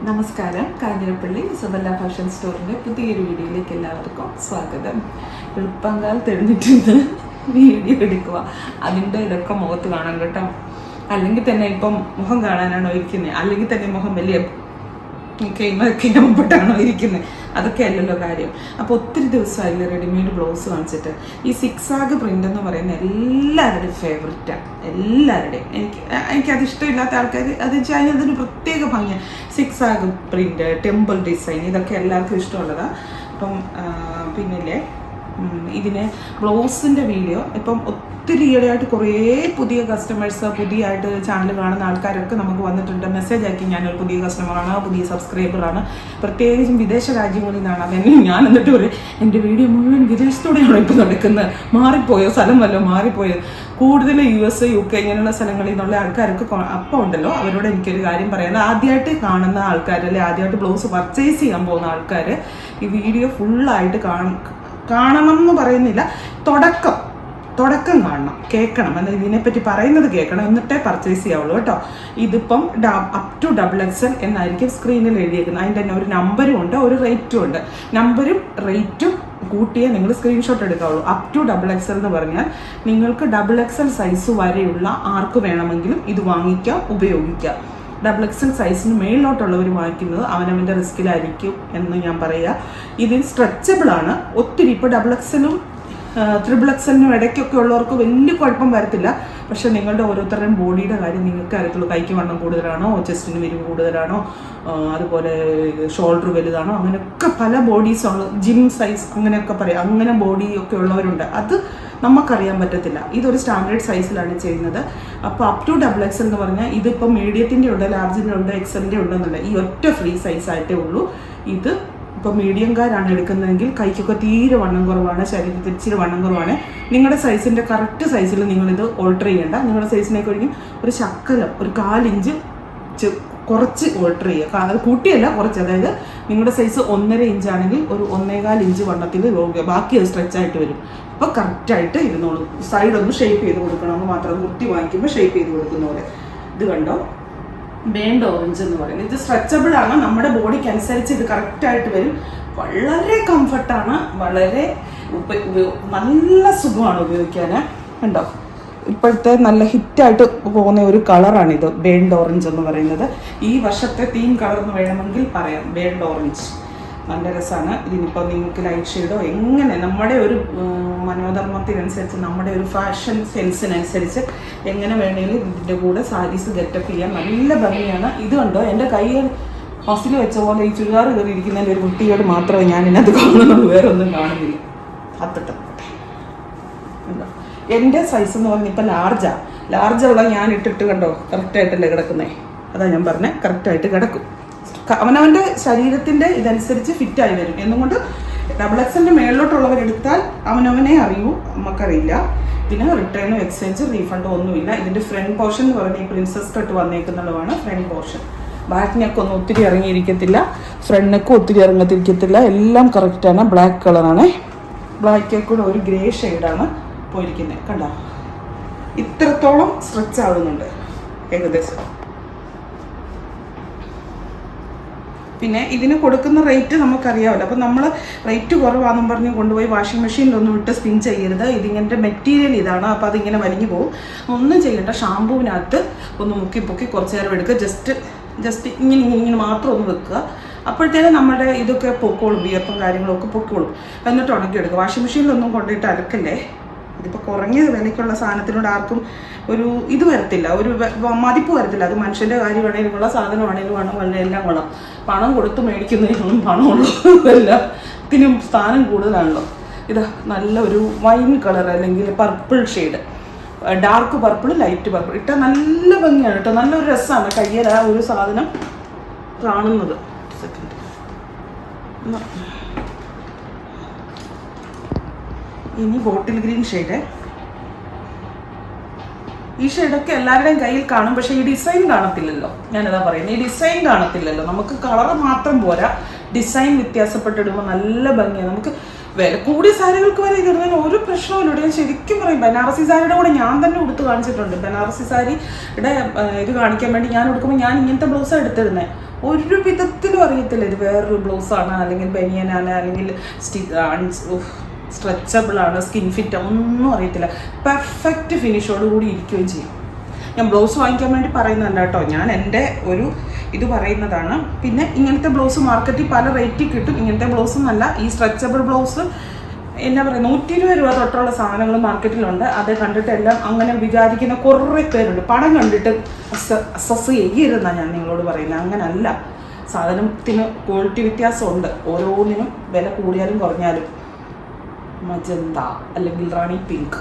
നമസ്കാരം. Kanjirappally Isabella fashion സ്റ്റോറിൻ്റെ പുതിയൊരു വീഡിയോയിലേക്ക് എല്ലാവർക്കും സ്വാഗതം. എളുപ്പങ്കാലത്ത് എഴുന്നിട്ട് വീഡിയോ എടുക്കുക. അതിൻ്റെ ഇതൊക്കെ മുഖത്ത് കാണാൻ കേട്ടോ. അല്ലെങ്കിൽ തന്നെ ഇപ്പം മുഖം കാണാനാണോ ഇരിക്കുന്നത്, അല്ലെങ്കിൽ തന്നെ മുഖം വലിയ കേമപ്പെട്ടാണോ ഇരിക്കുന്നത്, അതൊക്കെ അല്ലല്ലോ കാര്യം. അപ്പോൾ ഒത്തിരി ദിവസമായില്ല റെഡിമെയ്ഡ് ബ്ലൗസ് വാങ്ങിച്ചിട്ട്. ഈ സിക്സാഗ് പ്രിൻ്റ് എന്ന് പറയുന്ന എല്ലാവരുടെയും ഫേവററ്റാണ്, എല്ലാവരുടെയും. എനിക്കത് ഇഷ്ടമില്ലാത്ത ആൾക്കാർ അത് വെച്ചാൽ അതിനൊരു പ്രത്യേക ഭംഗിയാണ്. സിക്സാഗ് പ്രിൻ്റ്, ടെമ്പിൾ ഡിസൈൻ, ഇതൊക്കെ എല്ലാവർക്കും ഇഷ്ടമുള്ളതാണ്. അപ്പം പിന്നില്ലേ ഇതിന് ബ്ലൗസിൻ്റെ വീഡിയോ ഇപ്പം ഒത്തിരി ഈയിടെയായിട്ട് കുറേ പുതിയ കസ്റ്റമേഴ്സ്, പുതിയതായിട്ട് ചാനൽ കാണുന്ന ആൾക്കാരൊക്കെ നമുക്ക് വന്നിട്ടുണ്ട്. മെസ്സേജ് ആക്കി ഞാനൊരു പുതിയ കസ്റ്റമറാണ്, പുതിയ സബ്സ്ക്രൈബറാണ്, പ്രത്യേകിച്ചും വിദേശ രാജ്യങ്ങളിൽ നിന്നാണ്. അതെന്നെ ഞാൻ എന്നിട്ട് പറയും, എൻ്റെ വീഡിയോ മുഴുവൻ വിദേശത്തോടെയാണോ ഇപ്പോൾ നടക്കുന്നത്, മാറിപ്പോയോ, സ്ഥലം വല്ലതും മാറിപ്പോയോ. കൂടുതൽ US, UK ഇങ്ങനെയുള്ള സ്ഥലങ്ങളിൽ നിന്നുള്ള ആൾക്കാരൊക്കെ അപ്പം ഉണ്ടല്ലോ. അവരോട് എനിക്കൊരു കാര്യം പറയാം. ആദ്യമായിട്ട് കാണുന്ന ആൾക്കാർ, അല്ലെങ്കിൽ ആദ്യമായിട്ട് ബ്ലൗസ് പർച്ചേസ് ചെയ്യാൻ പോകുന്ന ആൾക്കാർ ഈ വീഡിയോ ഫുള്ളായിട്ട് കാണണം എന്ന് പറയുന്നില്ല, തുടക്കം കാണണം, കേൾക്കണം, എന്നാൽ ഇതിനെപ്പറ്റി പറയുന്നത് കേൾക്കണം, എന്നിട്ടേ പർച്ചേസ് ചെയ്യാവുള്ളൂ കേട്ടോ. ഇതിപ്പം up to XXL എന്നായിരിക്കും സ്ക്രീനിൽ എഴുതിയിരിക്കുന്നത്. അതിൻ്റെ തന്നെ ഒരു നമ്പരും ഉണ്ട്, ഒരു റേറ്റും ഉണ്ട്. നമ്പരും റേറ്റും കൂട്ടിയേ നിങ്ങൾ സ്ക്രീൻഷോട്ട് എടുക്കാവുള്ളൂ. up to XXL എന്ന് പറഞ്ഞാൽ നിങ്ങൾക്ക് XXL സൈസ് വരെയുള്ള ആർക്ക് വേണമെങ്കിലും ഇത് വാങ്ങിക്കാം, ഉപയോഗിക്കാം. XXL സൈസിന് മേളിലോട്ടുള്ളവർ വാങ്ങിക്കുന്നത് അവനവൻ്റെ റിസ്കിലായിരിക്കും എന്ന് ഞാൻ പറയുക. ഇതിന് സ്ട്രെച്ചബിളാണ് ഒത്തിരി. ഇപ്പോൾ XXLും XXLനും ഇടയ്ക്കൊക്കെ ഉള്ളവർക്ക് വലിയ കുഴപ്പം വരത്തില്ല. പക്ഷെ നിങ്ങളുടെ ഓരോരുത്തരുടെയും ബോഡിയുടെ കാര്യം നിങ്ങൾക്ക് അറിയത്തുള്ളൂ. കൈക്ക് വണ്ണം കൂടുതലാണോ, ചെസ്റ്റിന് വിരിവ് കൂടുതലാണോ, അതുപോലെ ഷോൾഡർ വലുതാണോ, അങ്ങനെയൊക്കെ പല ബോഡീസുള്ള ജിം സൈസ് അങ്ങനെയൊക്കെ പറയാം. അങ്ങനെ ബോഡിയൊക്കെ ഉള്ളവരുണ്ട്. അത് നമുക്കറിയാൻ പറ്റത്തില്ല. ഇതൊരു സ്റ്റാൻഡേർഡ് സൈസിലാണ് ചെയ്യുന്നത്. അപ്പോൾ up to XXL എന്ന് പറഞ്ഞാൽ ഇതിപ്പോൾ മീഡിയത്തിൻ്റെ ഉണ്ട്, ലാർജിൻ്റെ ഉണ്ട്, എക്സലിൻ്റെ ഉണ്ടെന്നല്ല, ഈ ഒറ്റ ഫ്രീ സൈസായിട്ടേ ഉള്ളൂ. ഇത് ഇപ്പോൾ മീഡിയംകാരാണ് എടുക്കുന്നതെങ്കിൽ കൈക്കൊക്കെ തീരെ വണ്ണം കുറവാണ്, ശരീരത്തിൽ ഇച്ചിരി വണ്ണം കുറവാണ്, നിങ്ങളുടെ സൈസിൻ്റെ കറക്റ്റ് സൈസിൽ നിങ്ങളിത് ഓൾട്ടർ ചെയ്യേണ്ട. നിങ്ങളുടെ സൈസിനേക്ക് ഒഴിക്കും ഒരു ശക്കലം, ഒരു 1/4 ഇഞ്ച് കുറച്ച് ഓൾട്ടർ ചെയ്യുക. അത് കൂട്ടിയല്ല, കുറച്ച്. അതായത് നിങ്ങളുടെ സൈസ് 1.5 ഇഞ്ചാണെങ്കിൽ ഒരു 1.25 ഇഞ്ച് വണ്ണത്തിൽ ബാക്കി അത് സ്ട്രെച്ചായിട്ട് വരും. അപ്പോൾ കറക്റ്റായിട്ട് ഇരുന്നോളും. സൈഡൊന്ന് ഷേപ്പ് ചെയ്ത് കൊടുക്കണമെന്ന് മാത്രം, കുർത്തി വാങ്ങിക്കുമ്പോൾ ഷേപ്പ് ചെയ്ത് കൊടുക്കുന്ന പോലെ. ഇത് കണ്ടോ, ബേൺഡ് ഓറഞ്ച് എന്ന് പറയുന്നത്. ഇത് സ്ട്രെച്ചബിൾ ആണ്, നമ്മുടെ ബോഡിക്ക് അനുസരിച്ച് ഇത് കറക്റ്റായിട്ട് വരും. വളരെ കംഫർട്ടാണ്, വളരെ നല്ല സുഖമാണ് ഉപയോഗിക്കാൻ. ഉണ്ടോ, ഇപ്പോഴത്തെ നല്ല ഹിറ്റായിട്ട് പോകുന്ന ഒരു കളറാണിത്, ബേൺഡ് ഓറഞ്ച് എന്ന് പറയുന്നത്. ഈ വർഷത്തെ തീം കളർ എന്ന് വേണമെങ്കിൽ പറയാം, ബേൺഡ് ഓറഞ്ച്. നല്ല രസമാണ്. ഇതിനിപ്പോൾ നിങ്ങൾക്ക് ലൈറ്റ് ഷെയ്ഡോ എങ്ങനെ നമ്മുടെ ഒരു മനോധർമ്മത്തിനനുസരിച്ച്, നമ്മുടെ ഒരു ഫാഷൻ സെൻസിനനുസരിച്ച് എങ്ങനെ വേണമെങ്കിലും ഇതിൻ്റെ കൂടെ സാരീസ് ഗെറ്റപ്പ് ചെയ്യാൻ നല്ല ഭംഗിയാണ്. ഇത് കണ്ടോ, എൻ്റെ കയ്യിൽ മസിൽ വെച്ച പോലെ ഈ ചുരിദാർ കയറിയിരിക്കുന്നതിൻ്റെ ഒരു കുട്ടിയോട് മാത്രമേ ഞാൻ ഇതിനകത്ത് കാണുന്നുള്ളൂ, വേറെ ഒന്നും കാണുന്നില്ല. അത്തിട്ട് എൻ്റെ സൈസ് എന്ന് പറഞ്ഞാൽ ഇപ്പം ലാർജുള്ള ഞാൻ ഇട്ടിട്ട് കണ്ടോ കറക്റ്റായിട്ടല്ലേ കിടക്കുന്നത്. അതാ ഞാൻ പറഞ്ഞത്, കറക്റ്റായിട്ട് കിടക്കും. അവനവൻ്റെ ശരീരത്തിൻ്റെ ഇതനുസരിച്ച് ഫിറ്റായി വരും. എന്നുകൊണ്ട് XXLൻ്റെ മേളിലോട്ടുള്ളവരെടുത്താൽ അവനവനെ അറിയൂ, നമുക്കറിയില്ല. ഇതിന് റിട്ടേണും എക്സ്ചേഞ്ച് റീഫണ്ടോ ഒന്നുമില്ല. ഇതിൻ്റെ ഫ്രണ്ട് പോർഷൻ എന്ന് പറഞ്ഞാൽ ഈ പ്രിൻസസ് കട്ട് വന്നേക്കുന്നതാണ് ഫ്രണ്ട് പോർഷൻ. ബാക്ക് നെക്കൊന്നും ഒത്തിരി ഇറങ്ങിയിരിക്കത്തില്ല, ഫ്രണ്ട് നെക്കും ഒത്തിരി ഇറങ്ങത്തിരിക്കത്തില്ല. എല്ലാം കറക്റ്റാണ്. ബ്ലാക്ക് കളറാണ്. ബ്ലാക്കിൽ കൂടെ ഒരു ഗ്രേ ഷെയ്ഡാണ് പോയിരിക്കുന്നത്. കണ്ടോ, ഇത്രത്തോളം സ്ട്രെച്ച് ആവുന്നുണ്ട് ഏകദേശം. പിന്നെ ഇതിന് കൊടുക്കുന്ന റേറ്റ് നമുക്കറിയാമല്ലോ. അപ്പം നമ്മൾ റേറ്റ് കുറവാണെന്നും പറഞ്ഞ് കൊണ്ടുപോയി വാഷിംഗ് മെഷീനിലൊന്നും ഇട്ട് സ്പിൻ ചെയ്യരുത്. ഇതിങ്ങനത്തെ മെറ്റീരിയൽ ഇതാണ്, അപ്പോൾ അതിങ്ങനെ വലിഞ്ഞു പോകും. ഒന്നും ചെയ്യേണ്ട, ഷാമ്പൂവിനകത്ത് ഒന്ന് മുക്കി കുറച്ച് നേരം എടുക്കുക. ജസ്റ്റ് ഇങ്ങനെ മാത്രം ഒന്ന് വെക്കുക. അപ്പോഴത്തേനും നമ്മുടെ ഇതൊക്കെ പൊക്കോളും, വിയർപ്പും കാര്യങ്ങളൊക്കെ പൊക്കോളും. എന്നിട്ട് ഉണക്കിയെടുക്കുക. വാഷിംഗ് മെഷീനിലൊന്നും കൊണ്ടുപോയിട്ട് അലക്കല്ലേ. ഇതിപ്പോൾ കുറഞ്ഞ വിലയ്ക്കുള്ള സാധനത്തിനോട് ആർക്കും ഒരു ഇത് വരത്തില്ല, ഒരു മതിപ്പ് വരത്തില്ല. അത് മനുഷ്യൻ്റെ കാര്യമാണെങ്കിലും കൊള്ളാം, സാധനമാണെങ്കിലും വേണം, എല്ലാം കൊള്ളാം. പണം കൊടുത്ത് മേടിക്കുന്നതിനൊന്നും പണമുള്ളൂ, എല്ലാത്തിനും സ്ഥാനം കൂടുതലാണല്ലോ. ഇതാ നല്ല ഒരു വൈൻ കളർ അല്ലെങ്കിൽ purple shade, dark purple, light purple ഇട്ടാൽ നല്ല ഭംഗിയാണ് കേട്ടോ. നല്ലൊരു രസമാണ് കയ്യിൽ ആ ഒരു സാധനം കാണുന്നത്. സെക്കൻഡ്, ഇനി ബോട്ടിൽ ഗ്രീൻ ഷെയ്ഡ്. ഈ ഷെയ്ഡൊക്കെ എല്ലാവരുടെയും കയ്യിൽ കാണും, പക്ഷേ ഈ ഡിസൈൻ കാണത്തില്ലല്ലോ. ഞാനതാ പറയുന്നത്, ഈ ഡിസൈൻ കാണത്തില്ലല്ലോ. നമുക്ക് കളർ മാത്രം പോരാ, ഡിസൈൻ വ്യത്യാസപ്പെട്ടിടുമ്പോൾ നല്ല ഭംഗിയാണ്. നമുക്ക് വില കൂടിയ സാരികൾക്ക് വരെ കയറുന്നതിന് ഒരു പ്രശ്നമില്ല. ഞാൻ ശരിക്കും പറയും, ബനാറസി സാരിയുടെ കൂടെ ഞാൻ തന്നെ ഉടുത്ത് കാണിച്ചിട്ടുണ്ട്. ബനാറസി സാരിയുടെ ഇത് കാണിക്കാൻ വേണ്ടി ഞാൻ ഉടുക്കുമ്പോൾ ഞാൻ ഇങ്ങനത്തെ ബ്ലൗസാണ് എടുത്തിരുന്നത്. ഒരു വിധത്തിലും അറിയത്തില്ല ഇത് വേറൊരു ബ്ലൗസാണ്, അല്ലെങ്കിൽ ബനിയനാണ്, അല്ലെങ്കിൽ സ്ട്രെച്ചബിൾ ആണ്, സ്കിൻ ഫിറ്റ്, ഒന്നും അറിയത്തില്ല. പെർഫെക്റ്റ് ഫിനിഷോട് കൂടി ഇരിക്കുകയും ചെയ്യും. ഞാൻ ബ്ലൗസ് വാങ്ങിക്കാൻ വേണ്ടി പറയുന്നതല്ല കേട്ടോ, ഞാൻ എൻ്റെ ഒരു ഇത് പറയുന്നതാണ്. പിന്നെ ഇങ്ങനത്തെ ബ്ലൗസ് മാർക്കറ്റിൽ പല റേറ്റിൽ കിട്ടും. ഇങ്ങനത്തെ ബ്ലൗസ് എന്നല്ല, ഈ സ്ട്രെച്ചബിൾ ബ്ലൗസ് എന്നാ പറയുക 120 രൂപ തൊട്ടുള്ള സാധനങ്ങൾ മാർക്കറ്റിലുണ്ട്. അത് കണ്ടിട്ട് എല്ലാം അങ്ങനെ വിചാരിക്കുന്ന കുറേ പേരുണ്ട്. പണം കണ്ടിട്ട് അസസ് ചെയ്യരുതെന്നാണ് ഞാൻ നിങ്ങളോട് പറയുന്നത്. അങ്ങനല്ല, സാധനത്തിന് ക്വാളിറ്റി വ്യത്യാസമുണ്ട്. ഓരോന്നിനും വില കൂടിയാലും കുറഞ്ഞാലും. മജന്ത അല്ലെങ്കിൽ റാണി പിങ്ക്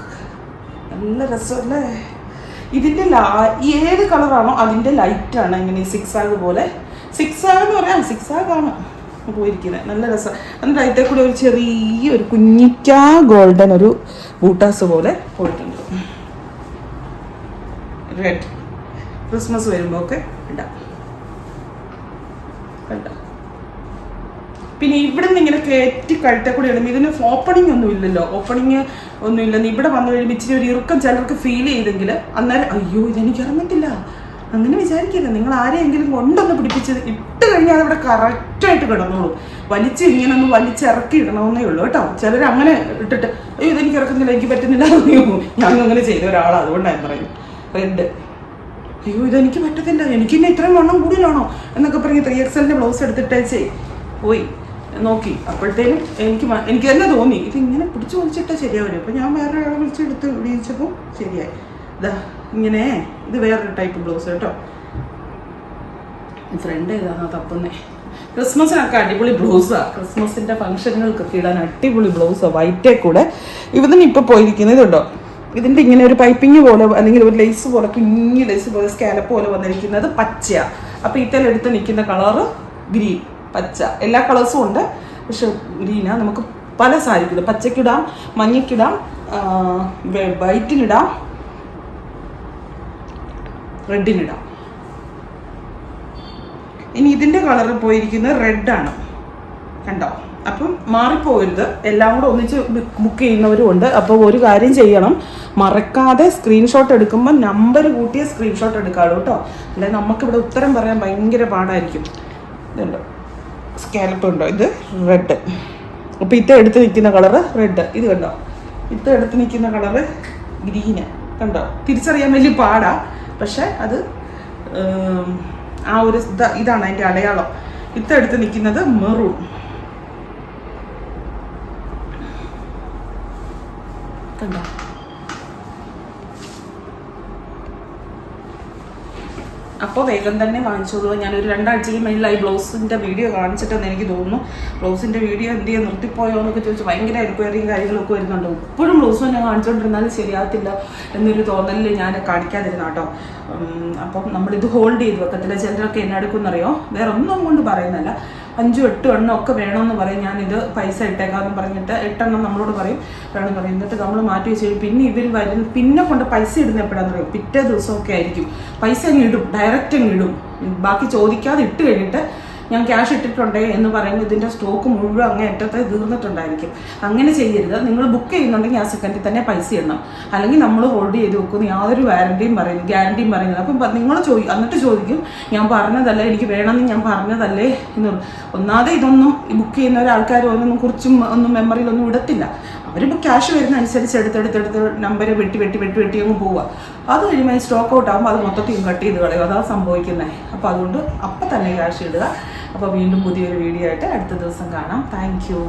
നല്ല രസമല്ലേ. ഇതിൻ്റെ ഏത് കളറാണോ അതിൻ്റെ ലൈറ്റാണ് ഇങ്ങനെ സിക്സാഗ് പോലെ. സിക്സാഗ് എന്ന് പറയാം, സിക്സാഗാണ് പോയിരിക്കുന്നത്. നല്ല രസം. എന്നിട്ട് അതിൻ്റെ കൂടെ ഒരു ചെറിയൊരു കുഞ്ഞിക്ക ഗോൾഡൻ ഒരു ബൂട്ടാസ് പോലെ പോയിട്ടുണ്ട്. റെഡ് ക്രിസ്മസ് വരുമ്പോൾ ഒക്കെ ഇടാം. കണ്ട. പിന്നെ ഇവിടെ നിന്ന് ഇങ്ങനെ കയറ്റി കഴുത്തെ കൂടി ഇടും. ഇതിന് ഓപ്പണിംഗ് ഒന്നും ഇല്ലല്ലോ, ഓപ്പണിങ് ഒന്നും ഇല്ലെന്ന്. ഇവിടെ വന്നു കഴിയുമ്പോൾ ഇച്ചിരി ഒരു ഇറുക്കം ചിലർക്ക് ഫീൽ ചെയ്തെങ്കിൽ അന്നേരം അയ്യോ ഇതെനിക്ക് ഇറങ്ങത്തില്ല അങ്ങനെ വിചാരിക്കരുത്. നിങ്ങൾ ആരെയെങ്കിലും കൊണ്ടൊന്ന് പിടിപ്പിച്ചത് ഇട്ട് കഴിഞ്ഞാൽ അതവിടെ കറക്റ്റായിട്ട് കിടന്നോളൂ. ഇങ്ങനെ ഒന്ന് വലിച്ചിറക്കി ഇടണമെന്നേ ഉള്ളൂ കേട്ടോ. ചിലർ അങ്ങനെ ഇട്ടിട്ട് അയ്യോ ഇതെനിക്ക് ഇറക്കുന്നില്ല, എനിക്ക് പറ്റുന്നില്ല അറിയോ. ഞാൻ അങ്ങനെ ചെയ്ത ഒരാളാണ്, അതുകൊണ്ടാണ് പറയുന്നത്. റെഡ് അയ്യോ ഇതെനിക്ക് പറ്റത്തില്ല, എനിക്കിന്നെ ഇത്രയും വണ്ണം കൂടുതലാണോ എന്നൊക്കെ പറഞ്ഞ് 3XL ബ്ലൗസ് എടുത്തിട്ടേ പോയി നോക്കി. അപ്പോഴത്തേനും എനിക്ക് തന്നെ തോന്നി ഇതിങ്ങനെ പിടിച്ചു വലിച്ചിട്ടാൽ ശരിയാവില്ല. അപ്പോൾ ഞാൻ വേറെ ആളെ വിളിച്ചെടുത്ത് വിളിച്ചപ്പോൾ ശരിയായി. ഇതാ ഇങ്ങനെ, ഇത് വേറൊരു ടൈപ്പ് ബ്ലൗസ് കേട്ടോ. ഫ്രണ്ട് ഏതാണോ തപ്പുന്നേ. ക്രിസ്മസിനൊക്കെ അടിപൊളി ബ്ലൗസാണ്. ക്രിസ്മസിൻ്റെ ഫംഗ്ഷനുകൾക്കൊക്കെ ഇടാൻ അടിപൊളി ബ്ലൗസാണ്. വൈറ്റേ കൂടെ ഇതിന് ഇപ്പോൾ പോയിരിക്കുന്നത് ഇതുണ്ടോ, ഇതിൻ്റെ ഇങ്ങനെ ഒരു പൈപ്പിങ് പോലെ അല്ലെങ്കിൽ ഒരു ലേസ് പോലെ, കുഞ്ഞു ലേസ് പോലെ സ്കാലപ്പ് പോലെ വന്നിരിക്കുന്നത് പച്ചയാണ്. അപ്പോൾ ഇത്തലെടുത്ത് നിൽക്കുന്ന കളറ് ഗ്രീൻ, പച്ച, എല്ലാ കളേഴ്സും ഉണ്ട്. പക്ഷെ ഗ്രീനാണ്. നമുക്ക് പല സാരിക്കിടാം. പച്ചക്കിടാം, മഞ്ഞക്കിടാം, വൈറ്റിനിടാം, റെഡിനിടാം. ഇനി ഇതിൻ്റെ കളർ പോയിരിക്കുന്നത് റെഡാണ് കണ്ടോ. അപ്പം മാറിപ്പോകരുത്. എല്ലാം കൂടെ ഒന്നിച്ച് ബുക്ക് ചെയ്യുന്നവരും ഉണ്ട്. അപ്പോൾ ഒരു കാര്യം ചെയ്യണം, മറക്കാതെ സ്ക്രീൻഷോട്ട് എടുക്കുമ്പോൾ നമ്പർ കൂട്ടിയ സ്ക്രീൻഷോട്ട് എടുക്കാമല്ലോ കേട്ടോ. അല്ലെങ്കിൽ നമുക്കിവിടെ ഉത്തരം പറയാൻ ഭയങ്കര പാടായിരിക്കും. ഇതുണ്ടോ സ്കാലപ്പ് ഉണ്ടോ, ഇത് റെഡ്. അപ്പോൾ ഇത് എടുത്ത് നിൽക്കുന്ന കളറ് റെഡ്. ഇത് കണ്ടോ, ഇത് എടുത്ത് നിൽക്കുന്ന കളറ് ഗ്രീന്. കണ്ടോ, തിരിച്ചറിയാൻ വലിയ പാടാ. പക്ഷെ അത് ആ ഒരു ഇതാണ് അതിൻ്റെ അടയാളം. ഇതെടുത്ത് നിൽക്കുന്നത് മെറൂൺ. കണ്ടോ, അപ്പോൾ വേഗം തന്നെ വാങ്ങിച്ചോളൂ. ഞാനൊരു 2 ആഴ്ചയ്ക്ക് മേളിലായി ബ്ലൗസിൻ്റെ വീഡിയോ കാണിച്ചിട്ടെന്ന് എനിക്ക് തോന്നുന്നു. ബ്ലൗസിൻ്റെ വീഡിയോ എന്ത് ചെയ്യാൻ നിർത്തിപ്പോയോ എന്നൊക്കെ ചോദിച്ചു ഭയങ്കര എൻക്വയറിയും കാര്യങ്ങളൊക്കെ വരുന്നുണ്ട്. ഇപ്പോഴും ബ്ലൗസ് ഞാൻ കാണിച്ചുകൊണ്ടിരുന്നാലും ശരിയാകത്തില്ല എന്നൊരു തോന്നലിൽ ഞാൻ കാണിക്കാതിരുന്ന കേട്ടോ. അപ്പം നമ്മളിത് ഹോൾഡ് ചെയ്ത് വെക്കത്തില്ല. ചിലരൊക്കെ എന്നെ എടുക്കുമെന്നറിയോ, വേറെ ഒന്നും കൊണ്ട് പറയുന്നല്ല. 5-8 എണ്ണം ഒക്കെ വേണമെന്ന് പറയും. ഞാനിത് പൈസ ഇട്ടേക്കാമെന്ന് പറഞ്ഞിട്ട് 8 എണ്ണം നമ്മളോട് പറയും, വേണമെന്ന് പറയും. എന്നിട്ട് നമ്മൾ മാറ്റി വെച്ച് പിന്നെ ഇവർ വരും. പിന്നെ കൊണ്ട് പൈസ ഇടുന്ന എപ്പോഴാന്ന് പറയും, പിറ്റേ ദിവസമൊക്കെ ആയിരിക്കും. പൈസ അങ്ങ് ഇടും, ഡയറക്റ്റ് അങ്ങ് ഇടും. ബാക്കി ചോദിക്കാതെ ഇട്ട് കഴിഞ്ഞിട്ട് ഞാൻ ക്യാഷ് ഇട്ടിട്ടുണ്ടേ എന്ന് പറയുമ്പോൾ ഇതിൻ്റെ സ്റ്റോക്ക് മുഴുവൻ അങ്ങേ അറ്റത്തെ തീർന്നിട്ടുണ്ടായിരിക്കും. അങ്ങനെ ചെയ്യരുത്. നിങ്ങൾ ബുക്ക് ചെയ്യുന്നുണ്ടെങ്കിൽ ആ സെക്കൻഡിൽ തന്നെ പൈസ ഇടണം. അല്ലെങ്കിൽ നമ്മൾ ഹോൾഡ് ചെയ്ത് വെക്കുന്നു, യാതൊരു ഗ്യാരണ്ടിയും പറയുന്നത്. അപ്പം നിങ്ങൾ എന്നിട്ട് ചോദിക്കും ഞാൻ പറഞ്ഞതല്ലേ, എനിക്ക് വേണമെന്ന് ഞാൻ പറഞ്ഞതല്ലേ എന്ന്. ഒന്നാമതെ ഇതൊന്നും ബുക്ക് ചെയ്യുന്ന ഒരാൾക്കാർ ഒന്നും കുറിച്ചും ഒന്നും മെമ്മറിയിലൊന്നും ഇടത്തില്ല. അവരിപ്പോൾ ക്യാഷ് വരുന്ന അനുസരിച്ച് എടുത്തെടുത്ത് നമ്പർ വെട്ടി അങ്ങ് പോവുക. അത് കഴിയുമ്പോൾ സ്റ്റോക്ക് ഔട്ട് ആകുമ്പോൾ അത് മൊത്തത്തിൽ കട്ട് ചെയ്ത് കളയും. അതാണ് സംഭവിക്കുന്നത്. അപ്പോൾ അതുകൊണ്ട് അപ്പം തന്നെ ക്യാഷ് ഇടുക. അപ്പോൾ വീണ്ടും പുതിയൊരു വീഡിയോ ആയിട്ട് അടുത്ത ദിവസം കാണാം. Thank you.